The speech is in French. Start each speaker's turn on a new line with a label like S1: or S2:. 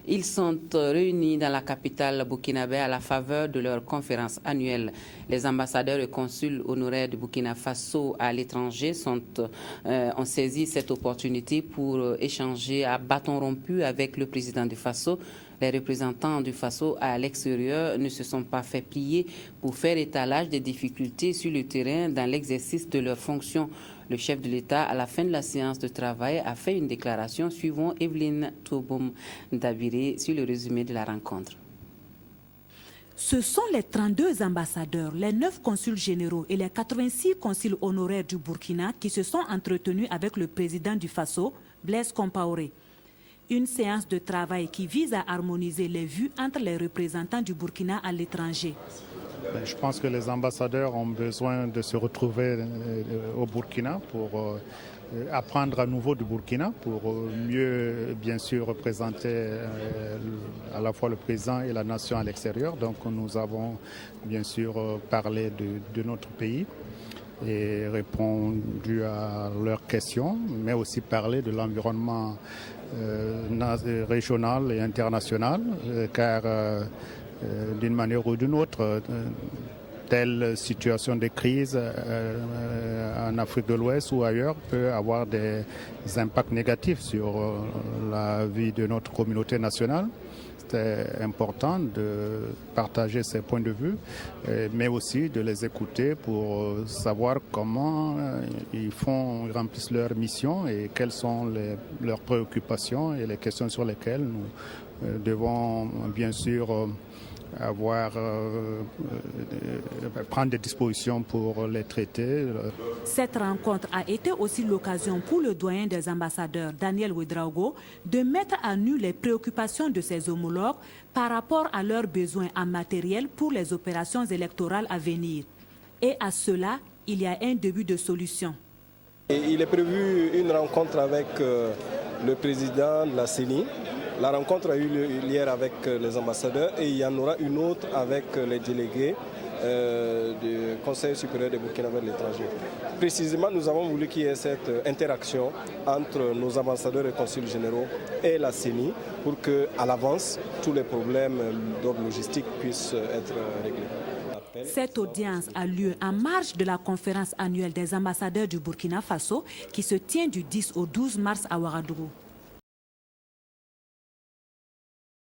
S1: Ils sont réunis dans la capitale burkinabé à la faveur de leur conférence annuelle. Les ambassadeurs et consuls honoraires du Burkina Faso à l'étranger ont saisi cette opportunité pour échanger à bâton rompu avec le président du Faso. Les représentants du Faso à l'extérieur ne se sont pas fait plier pour faire étalage des difficultés sur le terrain dans l'exercice de leurs fonctions. Le chef de l'État, à la fin de la séance de travail, a fait une déclaration suivant Evelyne Touboum Dabiré sur le résumé de la rencontre.
S2: Ce sont les 32 ambassadeurs, les 9 consuls généraux et les 86 consuls honoraires du Burkina qui se sont entretenus avec le président du Faso, Blaise Compaoré. Une séance de travail qui vise à harmoniser les vues entre les représentants du Burkina à l'étranger.
S3: Je pense que les ambassadeurs ont besoin de se retrouver au Burkina pour apprendre à nouveau du Burkina, pour mieux, bien sûr, représenter à la fois le président et la nation à l'extérieur. Donc nous avons, bien sûr, parlé de notre pays et répondu à leurs questions, mais aussi parlé de l'environnement régional et international, car d'une manière ou d'une autre, telle situation de crise en Afrique de l'Ouest ou ailleurs peut avoir des impacts négatifs sur la vie de notre communauté nationale. C'est important de partager ces points de vue, mais aussi de les écouter pour savoir comment ils remplissent leur mission et quelles sont leurs préoccupations et les questions sur lesquelles nous devons bien sûr prendre des dispositions pour les traiter.
S2: Cette rencontre a été aussi l'occasion pour le doyen des ambassadeurs, Daniel Ouedraogo, de mettre à nu les préoccupations de ses homologues par rapport à leurs besoins en matériel pour les opérations électorales à venir. Et à cela, il y a un début de solution.
S4: Il est prévu une rencontre avec le président de la CENI. La rencontre a eu lieu hier avec les ambassadeurs et il y en aura une autre avec les délégués du Conseil supérieur des Burkinabés de l'étranger. Précisément, nous avons voulu qu'il y ait cette interaction entre nos ambassadeurs et consuls généraux et la CENI pour qu'à l'avance, tous les problèmes d'ordre logistique puissent être réglés.
S2: Cette audience a lieu en marge de la conférence annuelle des ambassadeurs du Burkina Faso qui se tient du 10 au 12 mars à Ouagadougou.